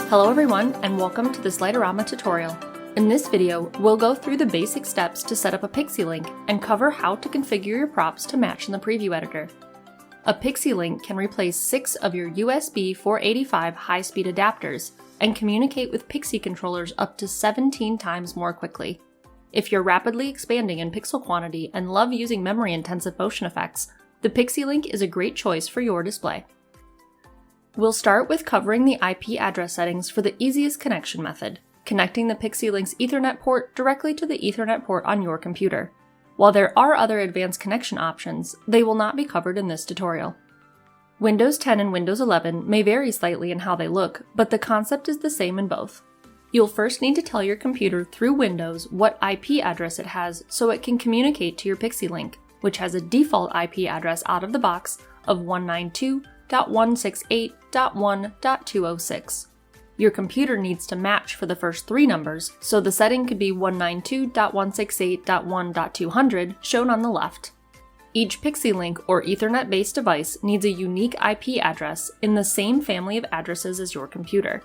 Hello everyone, and welcome to this Light-O-Rama tutorial. In this video, we'll go through the basic steps to set up a PixieLink and cover how to configure your props to match in the preview editor. A PixieLink can replace 6 of your USB 485 high-speed adapters and communicate with Pixie controllers up to 17 times more quickly. If you're rapidly expanding in pixel quantity and love using memory-intensive motion effects, the PixieLink is a great choice for your display. We'll start with covering the IP address settings for the easiest connection method, connecting the PixieLink's Ethernet port directly to the Ethernet port on your computer. While there are other advanced connection options, they will not be covered in this tutorial. Windows 10 and Windows 11 may vary slightly in how they look, but the concept is the same in both. You'll first need to tell your computer through Windows what IP address it has so it can communicate to your PixieLink, which has a default IP address out of the box of 192.168.1.206. Your computer needs to match for the first 3 numbers, so the setting could be 192.168.1.200 shown on the left. Each PixieLink or Ethernet-based device needs a unique IP address in the same family of addresses as your computer.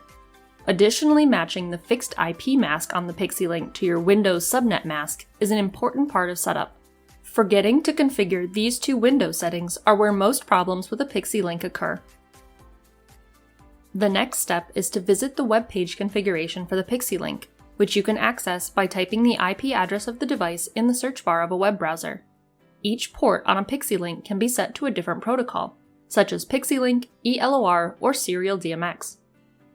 Additionally, matching the fixed IP mask on the PixieLink to your Windows Subnet mask is an important part of setup. Forgetting to configure these 2 Windows settings are where most problems with a PixieLink occur. The next step is to visit the web page configuration for the PixieLink, which you can access by typing the IP address of the device in the search bar of a web browser. Each port on a PixieLink can be set to a different protocol, such as PixieLink, ELOR, or Serial DMX.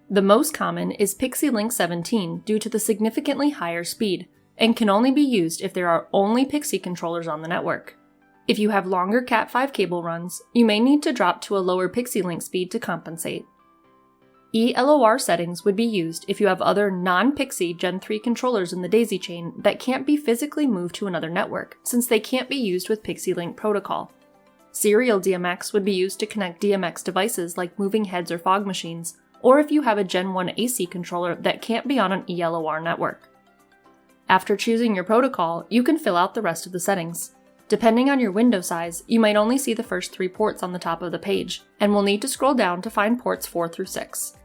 The most common is PixieLink 17 due to the significantly higher speed, and can only be used if there are only Pixie controllers on the network. If you have longer Cat5 cable runs, you may need to drop to a lower PixieLink speed to compensate. ELOR settings would be used if you have other non-Pixie Gen 3 controllers in the daisy chain that can't be physically moved to another network, since they can't be used with PixieLink protocol. Serial DMX would be used to connect DMX devices like moving heads or fog machines, or if you have a Gen 1 AC controller that can't be on an ELOR network. After choosing your protocol, you can fill out the rest of the settings. Depending on your window size, you might only see the first 3 ports on the top of the page, and will need to scroll down to find ports 4 through 6.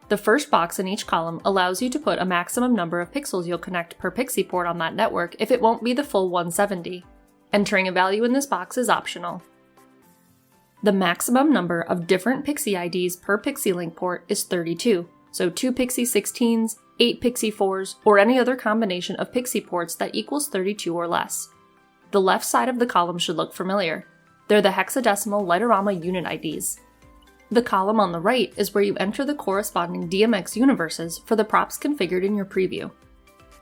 The first box in each column allows you to put a maximum number of pixels you'll connect per Pixie port on that network if it won't be the full 170. Entering a value in this box is optional. The maximum number of different Pixie IDs per PixieLink port is 32, so 2 Pixie 16s, 8 Pixie 4s, or any other combination of Pixie ports that equals 32 or less. The left side of the column should look familiar. They're the hexadecimal Light-O-Rama Unit IDs. The column on the right is where you enter the corresponding DMX Universes for the props configured in your preview.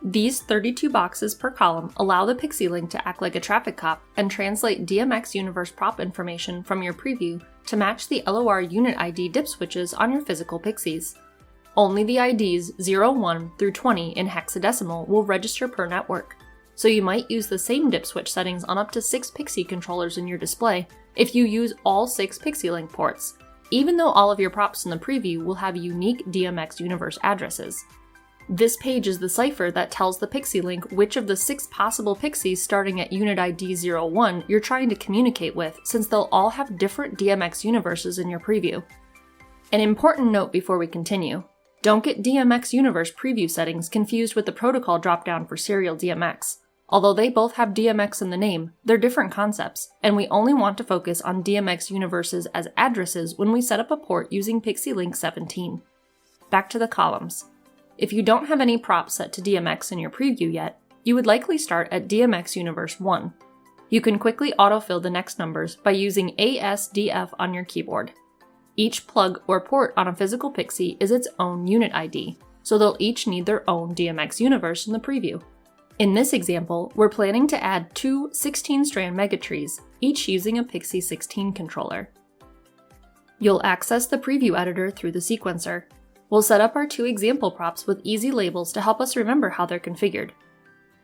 These 32 boxes per column allow the PixieLink to act like a traffic cop and translate DMX Universe prop information from your preview to match the LOR Unit ID dip switches on your physical Pixies. Only the IDs 0, 1 through 20 in hexadecimal will register per network, so you might use the same dip switch settings on up to 6 Pixie controllers in your display if you use all 6 PixieLink ports, even though all of your props in the preview will have unique DMX Universe addresses. This page is the cipher that tells the PixieLink which of the 6 possible Pixies starting at Unit ID 01 you're trying to communicate with, since they'll all have different DMX Universes in your preview. An important note before we continue: don't get DMX Universe preview settings confused with the protocol dropdown for Serial DMX. Although they both have DMX in the name, they're different concepts, and we only want to focus on DMX Universes as addresses when we set up a port using PixieLink 17. Back to the columns. If you don't have any props set to DMX in your preview yet, you would likely start at DMX Universe 1. You can quickly autofill the next numbers by using ASDF on your keyboard. Each plug or port on a physical Pixie is its own unit ID, so they'll each need their own DMX Universe in the preview. In this example, we're planning to add 2 16-strand megatrees, each using a Pixie 16 controller. You'll access the preview editor through the sequencer. We'll set up our 2 example props with easy labels to help us remember how they're configured.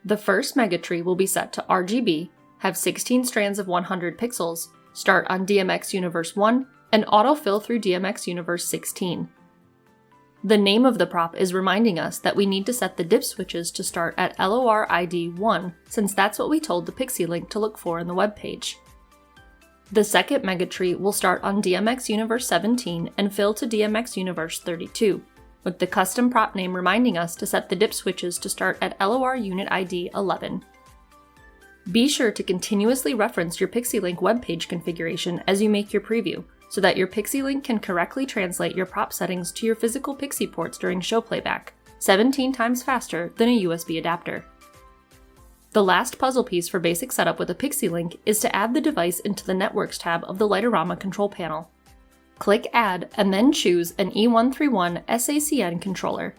The first megatree will be set to RGB, have 16 strands of 100 pixels, start on DMX Universe 1, and autofill through DMX Universe 16. The name of the prop is reminding us that we need to set the dip switches to start at LOR ID 1, since that's what we told the PixieLink to look for in the web page. The second megatree will start on DMX Universe 17 and fill to DMX Universe 32. with the custom prop name reminding us to set the dip switches to start at LOR Unit ID 11. Be sure to continuously reference your PixieLink webpage configuration as you make your preview, so that your PixieLink can correctly translate your prop settings to your physical Pixie ports during show playback, 17 times faster than a USB adapter. The last puzzle piece for basic setup with a PixieLink is to add the device into the Networks tab of the Light-O-Rama control panel. Click Add and then choose an E131 SACN controller.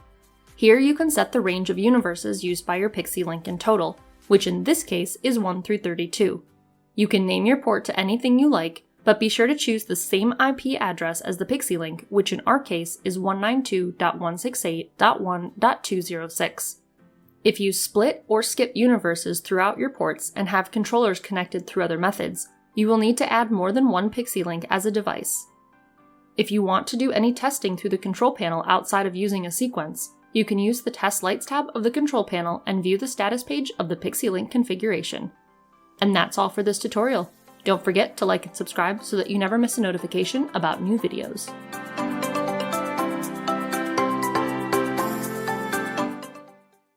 Here you can set the range of universes used by your PixieLink in total, which in this case is 1 through 32. You can name your port to anything you like, but be sure to choose the same IP address as the PixieLink, which in our case is 192.168.1.206. If you split or skip universes throughout your ports and have controllers connected through other methods, you will need to add more than one PixieLink as a device. If you want to do any testing through the control panel outside of using a sequence, you can use the Test Lights tab of the control panel and view the status page of the PixieLink configuration. And that's all for this tutorial. Don't forget to like and subscribe so that you never miss a notification about new videos.